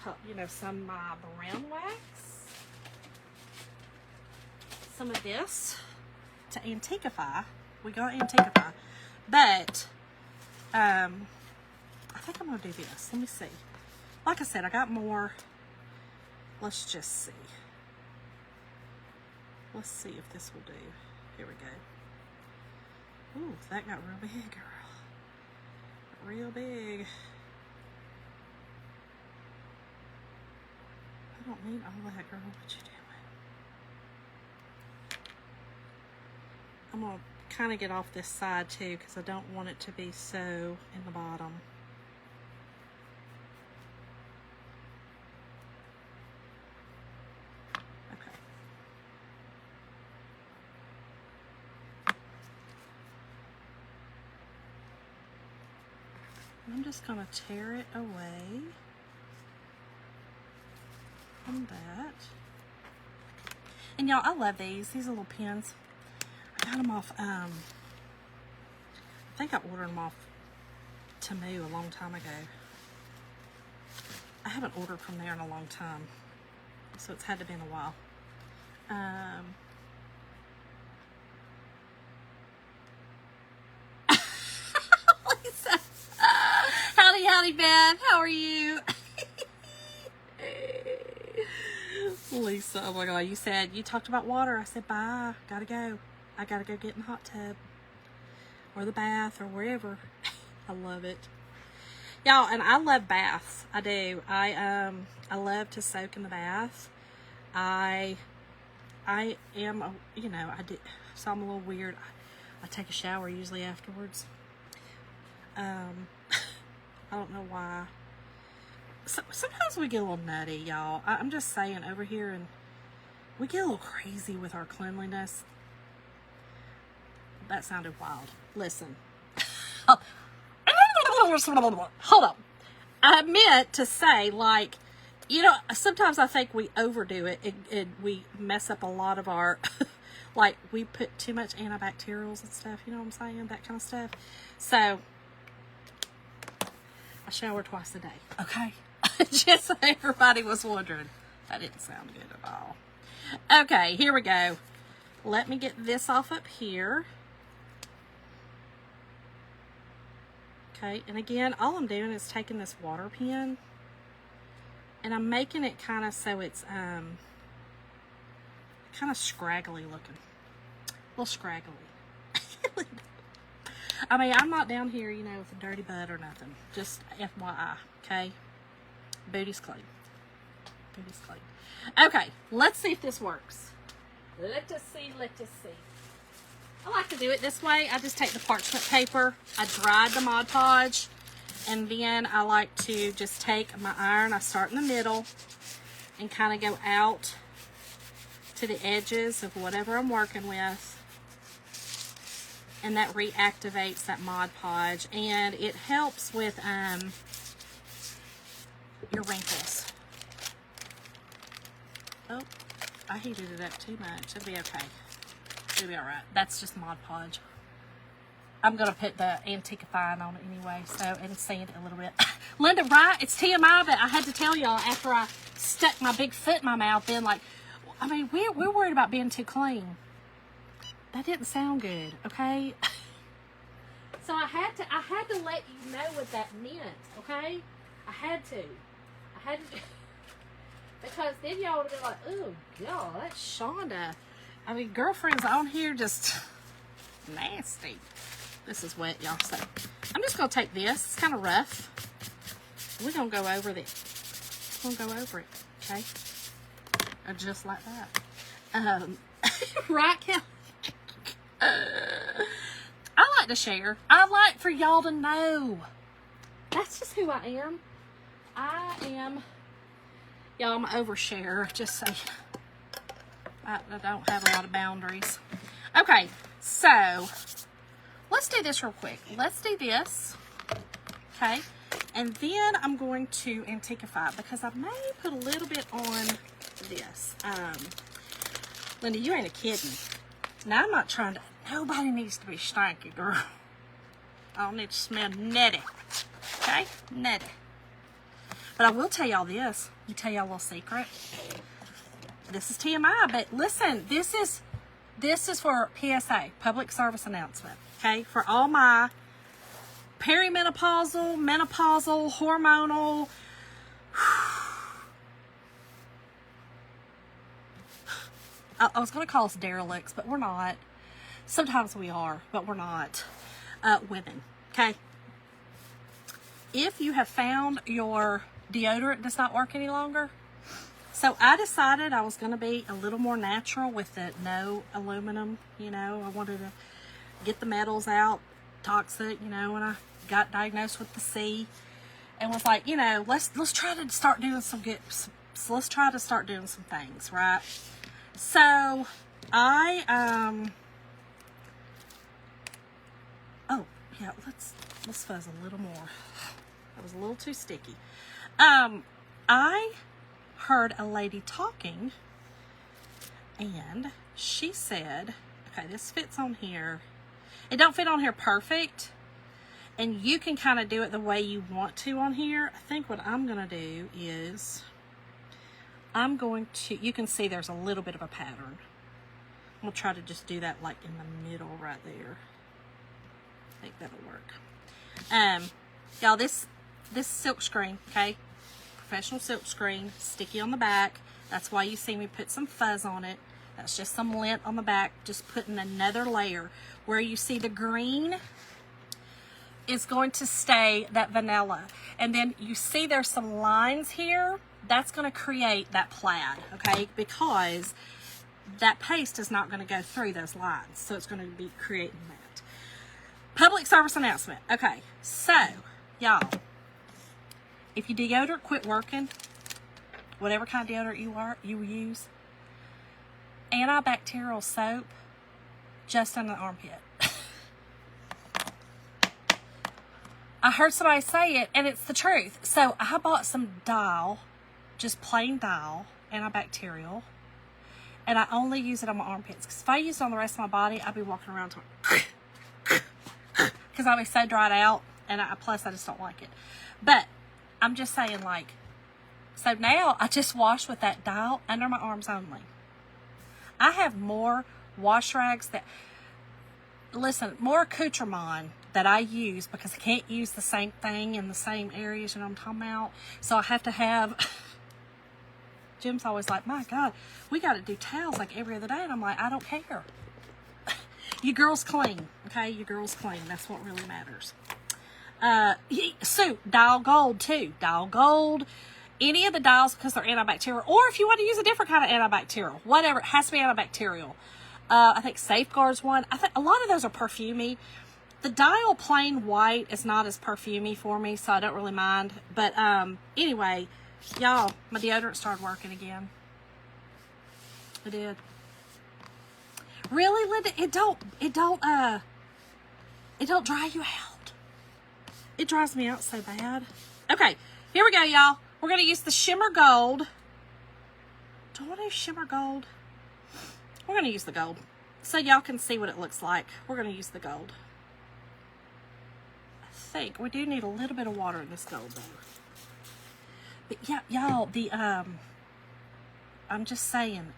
my brown wax, some of this to antiquify. We got antiquify, but I think I'm gonna do this. Let me see. Like I said, I got more. Let's just see. Let's see if this will do. Here we go. Ooh, that got real big, girl. Real big. I don't need all that, girl. What you I'm going to kind of get off this side too because I don't want it to be so in the bottom. Okay. I'm just going to tear it away from that. And y'all, I love these little pins. I got them off, I think I ordered them off Temu a long time ago. I haven't ordered from there in a long time, so it's had to be in a while. Lisa. Howdy, Beth. How are you? Lisa, oh my God, you talked about water. I said, bye, gotta go. I gotta go get in the hot tub or the bath or wherever. I love it. Y'all, and I love baths. I do. I love to soak in the bath. I am, I do, so I'm a little weird. I take a shower usually afterwards. I don't know why. Sometimes we get a little nutty, y'all. I'm just saying, over here, and we get a little crazy with our cleanliness. That sounded wild. Listen. Hold on. I meant to say, like, sometimes I think we overdo it, and we mess up a lot of our, like, we put too much antibacterials and stuff, you know what I'm saying? That kind of stuff. So, I shower twice a day, okay? Just so everybody was wondering. That didn't sound good at all. Okay, here we go. Let me get this off up here. Okay, and again, all I'm doing is taking this water pen and I'm making it kind of so it's kind of scraggly looking. A little scraggly. I mean, I'm not down here, with a dirty butt or nothing. Just FYI, okay? Booty's clean. Booty's clean. Okay, let's see if this works. Let us see. I like to do it this way. I just take the parchment paper, I dried the Mod Podge, and then I like to just take my iron, I start in the middle, and kind of go out to the edges of whatever I'm working with. And that reactivates that Mod Podge, and it helps with your wrinkles. Oh, I heated it up too much. It'll be okay. It'll be all right. That's just Mod Podge. I'm gonna put the Antiquifying on it anyway, and sand it a little bit. Linda, right? It's TMI, but I had to tell y'all after I stuck my big foot in my mouth. Then, like, I mean, we're worried about being too clean. That didn't sound good, okay? So I had to let you know what that meant, okay? I had to because then y'all would have been like, oh God, that's Shonda. I mean, girlfriends on here just nasty. This is wet, y'all. So I'm just gonna take this. It's kind of rough. We're gonna go over it. Okay? Just like that. Right, Kelly? I like to share. I like for y'all to know. That's just who I am. Y'all, I'm an oversharer, just so I don't have a lot of boundaries. Okay, so let's do this real quick. Let's do this. Okay, and then I'm going to Antiquify because I may put a little bit on this. Linda, you ain't a kidding. Now, I'm not trying to, nobody needs to be stanky, girl. I don't need to smell nutty. Okay? Nutty. But I will tell y'all this. Let me tell y'all a little secret. This is TMI, but listen, this is for PSA, public service announcement. Okay? For all my perimenopausal, menopausal, hormonal, I was going to call us derelicts, but we're not. Sometimes we are, but we're not. Women, okay? If you have found your deodorant does not work any longer, So I decided I was going to be a little more natural with the no aluminum. You know, I wanted to get the metals out, toxic, you know, when I got diagnosed with the C, and was like, you know, let's try to start doing some good, so let's try to start doing some things, right? So I, oh yeah, let's fuzz a little more. That was a little too sticky. I heard a lady talking, and she said, okay, this fits on here. It don't fit on here perfect, and you can kind of do it the way you want to on here. I think what I'm going to do is I'm going to, you can see there's a little bit of a pattern. I'm going to try to just do that like in the middle right there. I think that'll work. Y'all, this silk screen, okay? Professional silk screen, sticky on the back. That's why you see me put some fuzz on it. That's just some lint on the back, just putting another layer. Where you see the green is going to stay that vanilla. And then you see there's some lines here. That's going to create that plaid, okay? Because that paste is not going to go through those lines. So it's going to be creating that. Public service announcement. Okay, so, y'all, if your deodorant quit working, whatever kind of deodorant you use, antibacterial soap just in the armpit. I heard somebody say it, and it's the truth. So I bought some Dial, just plain Dial, antibacterial, and I only use it on my armpits. Because if I use it on the rest of my body, I'd be walking around because I'll be so dried out, and plus I just don't like it. But I'm just saying, like, so now I just wash with that Dial under my arms only. I have more wash rags that, listen, more accoutrement that I use because I can't use the same thing in the same areas, you know what I'm talking about? So I have to have, Jim's always like, my God, we got to do towels like every other day. And I'm like, I don't care. You girls clean, okay? You girls clean. That's what really matters. So, Dial Gold too. Dial Gold. Any of the Dials because they're antibacterial, or if you want to use a different kind of antibacterial, whatever, it has to be antibacterial. I think Safeguard's one. I think a lot of those are perfumey. The Dial plain white is not as perfumey for me, so I don't really mind. But anyway, y'all, my deodorant started working again. It did. Really, Linda? It don't dry you out. It dries me out so bad. Okay, here we go, y'all. We're going to use the Shimmer Gold. Do I want to use Shimmer Gold? We're going to use the gold so y'all can see what it looks like. We're going to use the gold. I think we do need a little bit of water in this gold though. But yeah, y'all, I'm just saying,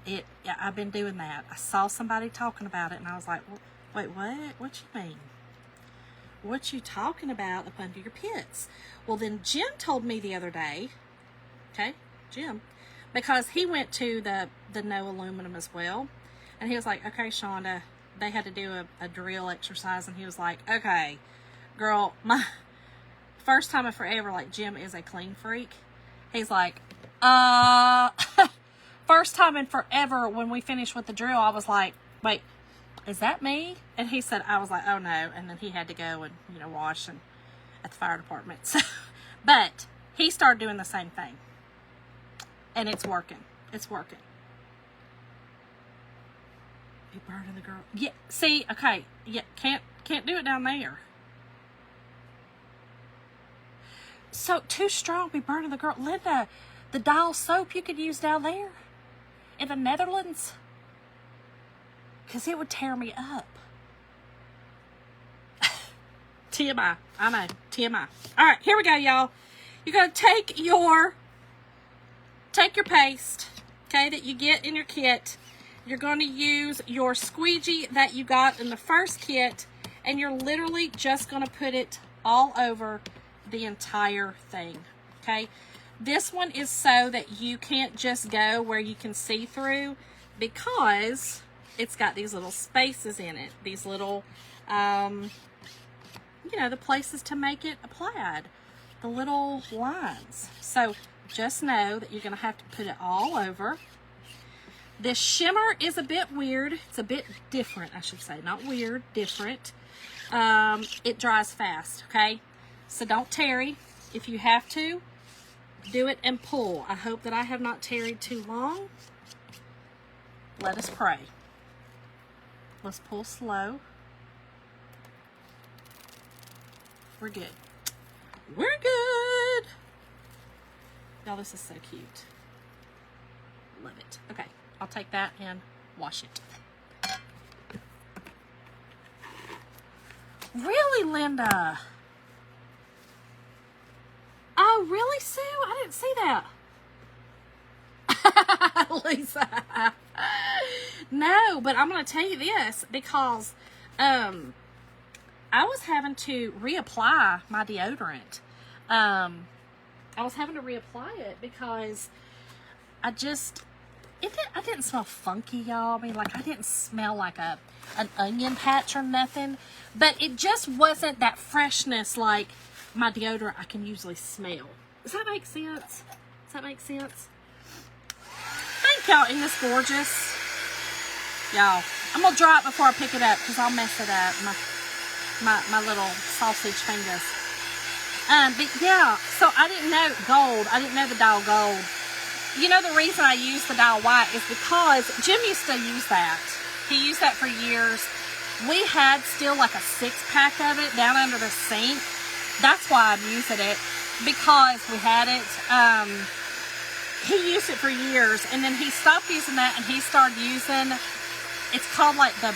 I've been doing that. I saw somebody talking about it and I was like, well, wait, what? What you mean? What you talking about up under your pits? Well, then Jim told me the other day, okay, Jim, because he went to the no aluminum as well, and he was like, okay, Shonda, they had to do a drill exercise, and he was like, okay, girl, my first time in forever, like, Jim is a clean freak. He's like, first time in forever when we finished with the drill, I was like, wait, is that me? And he said, I was like, oh no. And then he had to go and, you know, wash and at the fire department. So, but he started doing the same thing. And it's working. It's working. Be burning the girl. Yeah, see, okay. Yeah, can't do it down there. So too strong, be burning the girl. Linda, the Dial soap you could use down there in the Netherlands. Because it would tear me up. TMI. I know. TMI. Alright, here we go, y'all. You're going to take your paste, okay, that you get in your kit. You're going to use your squeegee that you got in the first kit, and you're literally just going to put it all over the entire thing, okay? This one is so that you can't just go where you can see through, because it's got these little spaces in it, these little, you know, the places to make it applied, the little lines. So just know that you're going to have to put it all over. This shimmer is a bit weird. It's a bit different, I should say. Not weird, different. It dries fast, okay? So don't tarry. If you have to, do it and pull. I hope that I have not tarried too long. Let us pray. Let's pull slow. We're good. We're good. Y'all, this is so cute. Love it. Okay, I'll take that and wash it. Really, Linda? Oh, really, Sue? I didn't see that. Lisa. No, but I'm going to tell you this because I was having to reapply my deodorant. I was having to reapply it because I didn't smell funky, y'all. I mean, like, I didn't smell like an onion patch or nothing, but it just wasn't that freshness like my deodorant I can usually smell. Does that make sense? Does that make sense? Thank y'all. Isn't this gorgeous? Y'all, I'm going to dry it before I pick it up because I'll mess it up. My little sausage fingers. But yeah, so I didn't know gold. I didn't know the Dial Gold. You know, the reason I use the Dial White is because Jim used to use that. He used that for years. We had still like a 6-pack of it down under the sink. That's why I'm using it, because we had it. He used it for years, and then he stopped using that, and he started using, it's called like the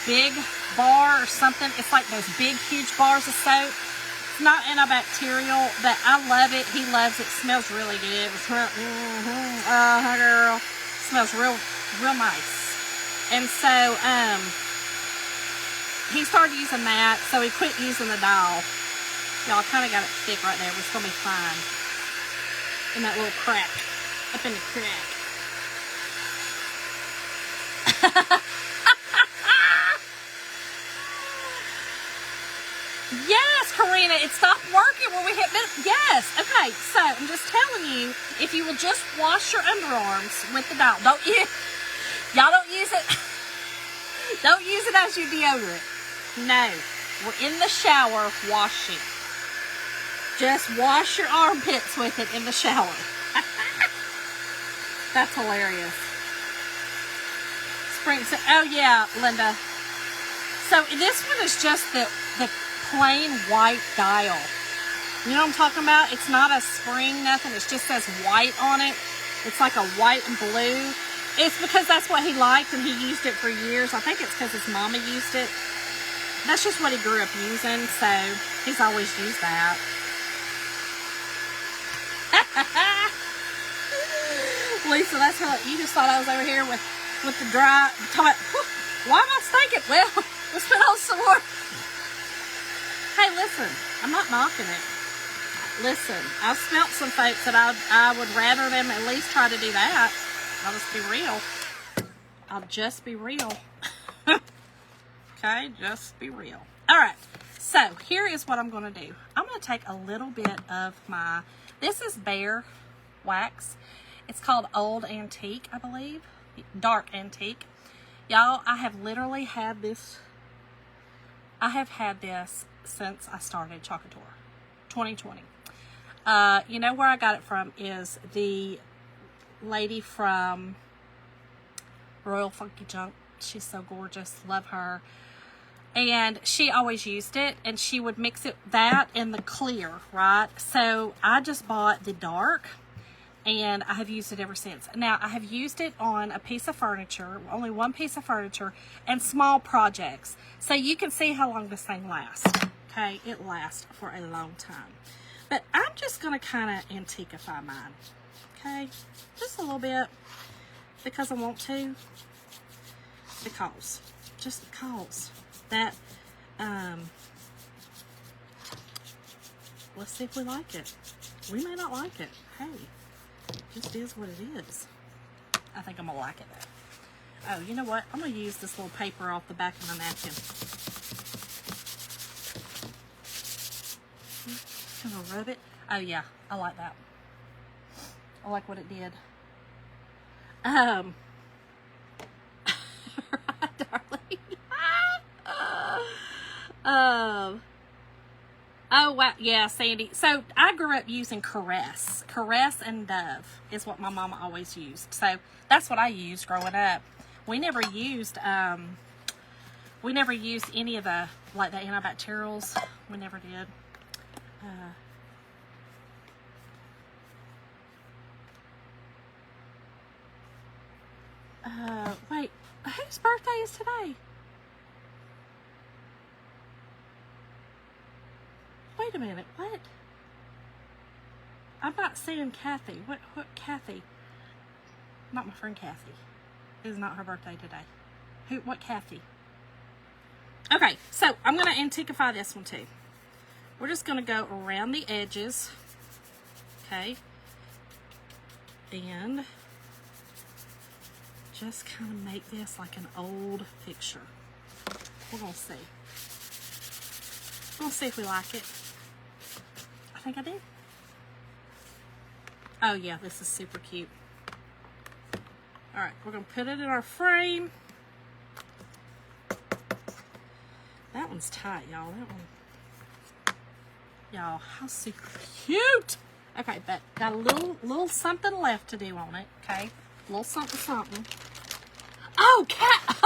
big bar or something. It's like those big, huge bars of soap. It's not antibacterial, but I love it. He loves it. Smells really good. It's real, girl. Smells real nice. And so, he started using that, so he quit using the Dial. Y'all, kind of got it thick right there. It's going to be fine. In that little crack. Up in the crack. Yes, Karina, it stopped working when we hit minutes. Yes. Okay, so I'm just telling you, if you will just wash your underarms with the Dial. Y'all don't use it. Don't use it as your deodorant. No. We're in the shower washing. Just wash your armpits with it in the shower. That's hilarious. Oh yeah, Linda. So this one is just the plain white Dial. You know what I'm talking about? It's not a spring, nothing. It just says white on it. It's like a white and blue. It's because that's what he liked and he used it for years. I think it's because his mama used it. That's just what he grew up using, so he's always used that. Lisa, that's what you just thought I was over here with the dry. Why am I stinking? Well, let's put on some more. Hey, listen, I'm not knocking it. Listen, I've smelt some folks that I would rather them at least try to do that. I'll just be real. I'll just be real. Okay, just be real. All right, so here is what I'm going to do. I'm going to take a little bit of my, this is Behr wax. It's called Old Antique, I believe. Dark Antique. Y'all, I have literally had this. I have had this since I started Chocolate Tour 2020. You know where I got it from is the lady from Royal Funky Junk. She's so gorgeous. Love her. And she always used it, and she would mix it, that and the clear, right? So I just bought the dark, and I have used it ever since. Now, I have used it on a piece of furniture, only one piece of furniture, and small projects. So you can see how long this thing lasts. Okay, it lasts for a long time. But I'm just going to kind of antiquify mine. Okay, just a little bit, because I want to. Just because. That, let's see if we like it. We may not like it. Hey, just is what it is. I think I'm going to like it though. Oh, you know what? I'm going to use this little paper off the back of my napkin. I'm going to rub it. Oh yeah, I like that. I like what it did. Right, darling. Oh, wow. Yeah, Sandy. So I grew up using Caress. Caress and Dove is what my mama always used. So that's what I used growing up. We never used any of the, like, the antibacterials. We never did. Wait, whose birthday is today? Wait a minute, what? I'm not seeing Kathy. What Kathy? Not my friend Kathy. It is not her birthday today. What Kathy? Okay, so I'm going to antiquify this one too. We're just going to go around the edges. Okay. And just kind of make this like an old picture. We're going to see. We're going to see if we like it. I think I did. Oh yeah, this is super cute. Alright, we're going to put it in our frame. That one's tight, y'all. That one. Y'all, how super cute. Okay, but got a little something left to do on it. Okay, a little something. Oh, Cat.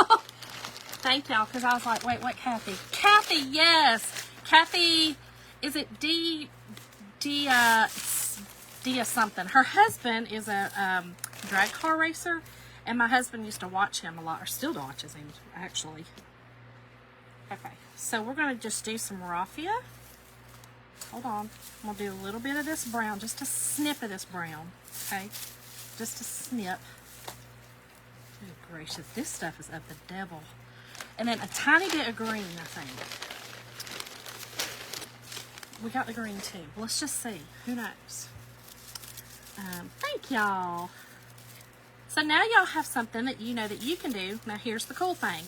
Thank y'all, because I was like, wait, what Kathy? Kathy, yes. Kathy, is it D something. Her husband is a drag car racer, and my husband used to watch him a lot, or still watches him, actually. Okay, so we're going to just do some raffia. Hold on. I'm going to do a little bit of this brown, just a snip of this brown, okay? Just a snip. Oh, gracious. This stuff is of the devil. And then a tiny bit of green, I think. We got the green too. Let's just see. Who knows? Thank y'all. So now y'all have something that you know that you can do. Now here's the cool thing.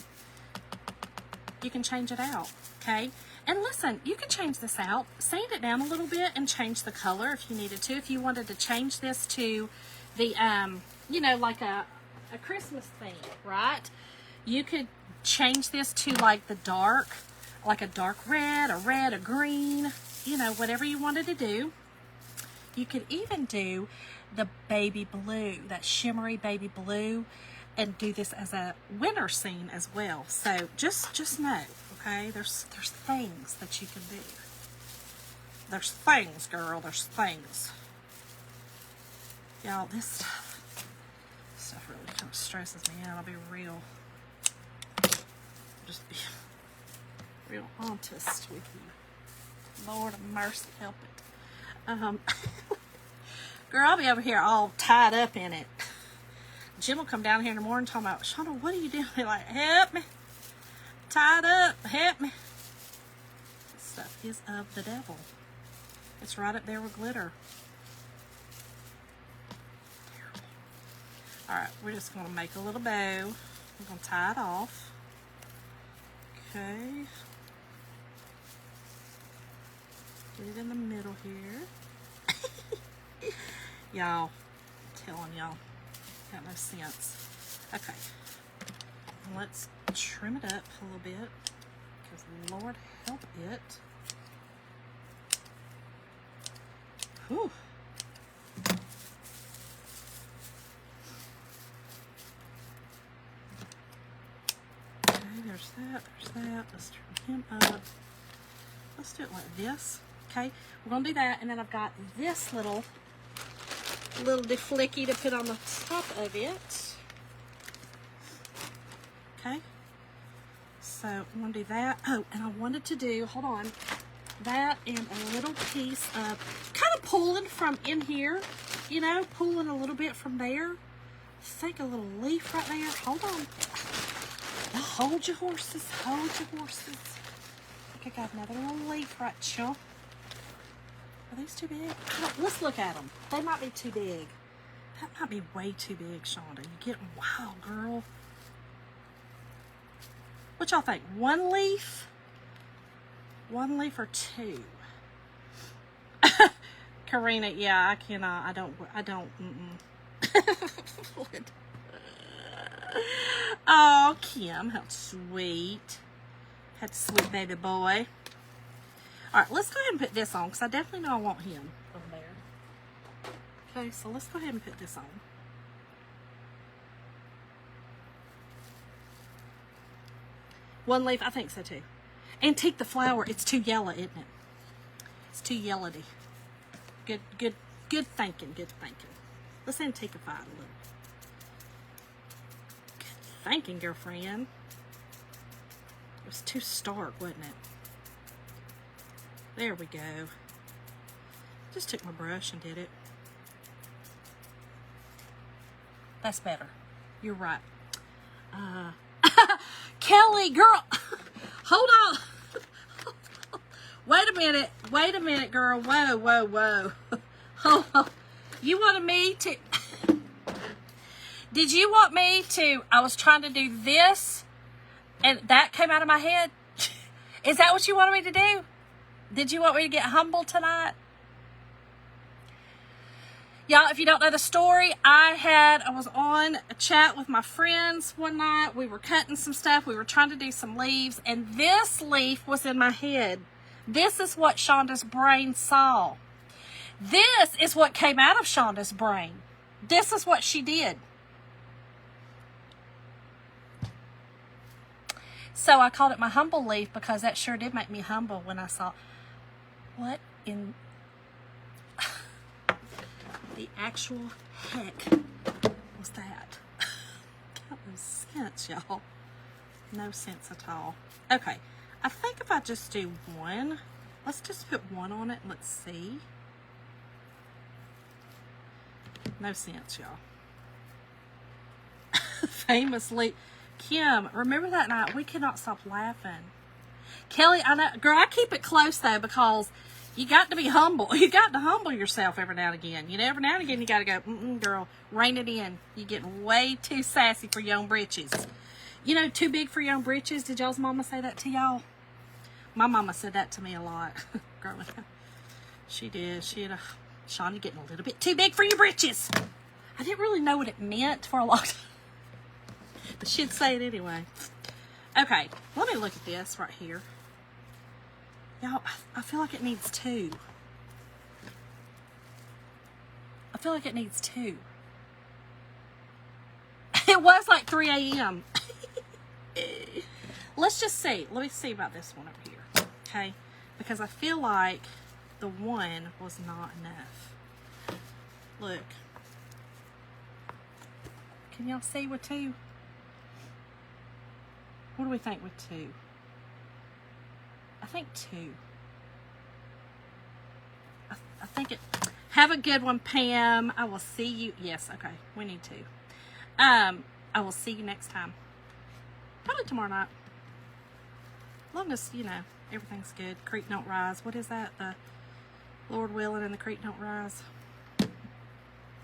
You can change it out, okay? And listen, you can change this out, sand it down a little bit, and change the color if you needed to. If you wanted to change this to the, you know, like a Christmas theme, right? You could change this to like the dark, like a dark red, a green, you know, whatever you wanted to do. You could even do the baby blue, that shimmery baby blue, and do this as a winter scene as well. So just know, okay, there's things that you can do. There's things, girl, there's things. Y'all, this stuff really kind of stresses me out. I'll be real. Just be real honest with you. Lord of mercy, help it. Girl, I'll be over here all tied up in it. Jim will come down here in the morning talking about, Shonda, what are you doing? Like, help me. Tied up, help me. This stuff is of the devil. It's right up there with glitter. Terrible. Alright, we're just going to make a little bow. We're going to tie it off. Okay. Get it in the middle here. Y'all, I'm telling y'all, got no sense. Okay, let's trim it up a little bit, because Lord help it. Whew. Okay, there's that. Let's trim him up. Let's do it like this. Okay, we're gonna do that, and then I've got this little deflicky to put on the top of it. Okay, so I'm gonna do that. Oh, and I wanted to do, hold on, that and a little piece of kind of pulling from in here, you know, pulling a little bit from there. I think a little leaf right there. Hold on. Now hold your horses, hold your horses. I think I got another little leaf right, chill. Are these too big? Let's look at them. They might be too big. That might be way too big, Shonda. You getting wild, girl. What y'all think? One leaf? One leaf or two? Karina, yeah, I cannot. I don't. Oh, Kim, how sweet. Had sweet baby boy. All right, let's go ahead and put this on because I definitely know I want him over there. Okay, so let's go ahead and put this on. One leaf, I think so too. Antique the flower, it's too yellow, isn't it? It's too yellowy. Good thinking, good thinking. Let's antiquify it a little. Good thinking, girlfriend. It was too stark, wasn't it? There we go. Just took my brush and did it. That's better. You're right. Kelly, girl, hold on. Wait a minute, girl. Whoa. Hold on. You wanted me to, did you want me to, I was trying to do this and that came out of my head? Is that what you wanted me to do? Did you want me to get humble tonight? Y'all, if you don't know the story, I was on a chat with my friends one night. We were cutting some stuff. We were trying to do some leaves, and this leaf was in my head. This is what Shonda's brain saw. This is what came out of Shonda's brain. This is what she did. So I called it my humble leaf because that sure did make me humble when I saw what in the actual heck was that? Got no sense, y'all. No sense at all. Okay, I think if I just do one, let's just put one on it and let's see. No sense, y'all. Famously, Kim, remember that night? We could not stop laughing. Kelly, I know, girl, I keep it close though because you got to be humble. You got to humble yourself every now and again. You know, every now and again you got to go, girl, rein it in. You're getting way too sassy for your own britches. You know, too big for your own britches. Did y'all's mama say that to y'all? My mama said that to me a lot growing up. She did. She had Sean, you're getting a little bit too big for your britches. I didn't really know what it meant for a long time. But she'd say it anyway. Okay, let me look at this right here. Y'all, I feel like it needs two. I feel like it needs two. It was like 3 a.m. Let's just see. Let me see about this one over here. Okay? Because I feel like the one was not enough. Look. Can y'all see with two? What do we think with two? I think two. I think it. Have a good one, Pam. I will see you. Yes, okay. We need to. I will see you next time. Probably tomorrow night. Long as, you know, everything's good. Creek don't rise. What is that? The Lord willing and the creek don't rise.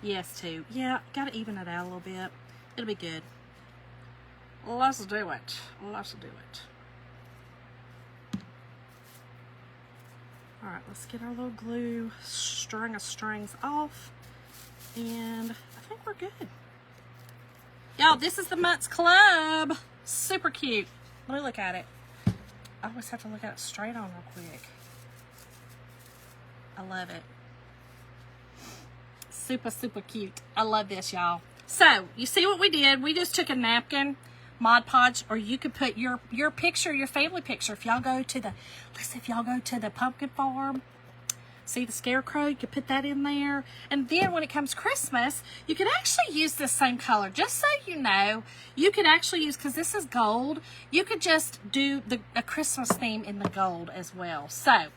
Yes, two. Yeah, gotta even it out a little bit. It'll be good. Let's do it. Let's do it. All right, let's get our little glue string of strings off. And I think we're good. Y'all, this is the Mutts Club. Super cute. Let me look at it. I always have to look at it straight on real quick. I love it. Super, super cute. I love this, y'all. So, you see what we did? We just took a napkin, Mod Podge, or you could put your picture, your family picture. If y'all go to the, listen, if y'all go to the pumpkin farm, see the scarecrow, you could put that in there. And then when it comes Christmas, you could actually use this same color. Just so you know, you could actually use, because this is gold, you could just do a Christmas theme in the gold as well. So,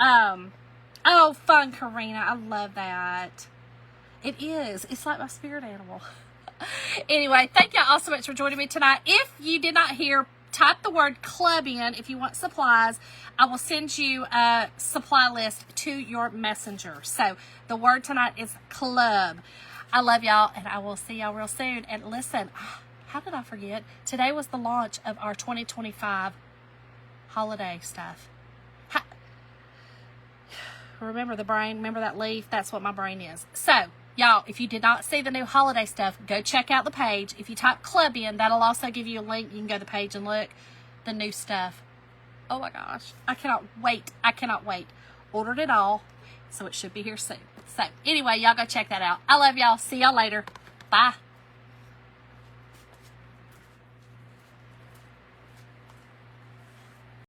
oh, fun, Karina. I love that. It is. It's like my spirit animal. Anyway, thank y'all all so much for joining me tonight. If you did not hear, type the word club in if you want supplies. I will send you a supply list to your messenger. So the word tonight is club. I love y'all, and I will see y'all real soon. And listen, how did I forget? Today was the launch of our 2025 holiday stuff. Remember the brain? Remember that leaf? That's what my brain is. So, y'all, if you did not see the new holiday stuff, go check out the page. If you type club in, that'll also give you a link. You can go to the page and look. The new stuff. Oh my gosh. I cannot wait. I cannot wait. Ordered it all, so it should be here soon. So, anyway, y'all go check that out. I love y'all. See y'all later. Bye.